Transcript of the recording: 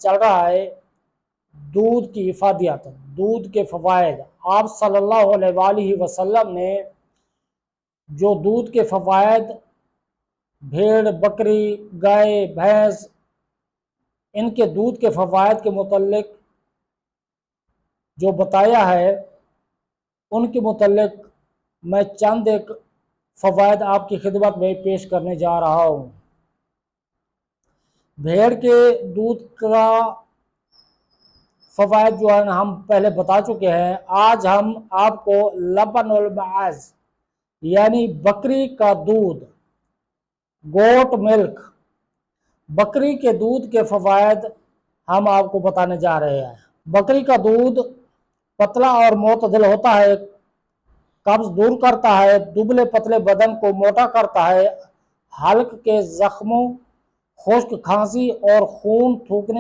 चल रहा है दूध की इफादियत, दूध के फ़वाइद। आप सल्लल्लाहु अलैहि वसल्लम ने जो दूध के फ़वाइद भेड़, बकरी, गाय, भैंस, इनके दूध के फ़वाइद के मुतल्लिक जो बताया है, उनके मुतल्लिक मैं चंद एक फ़वाइद आपकी खिदमत में पेश करने जा रहा हूँ। भेड़ के दूध का फ़वाइद जो है हम पहले बता चुके हैं। आज हम आपको लबनुल माज़ यानी बकरी का दूध, गोट मिल्क, बकरी के दूध के फ़वाइद हम आपको बताने जा रहे हैं। बकरी का दूध पतला और मोतदिल होता है, कब्ज़ दूर करता है, दुबले पतले बदन को मोटा करता है, हल्क के ज़ख्मों, खुश्क खांसी और खून थूकने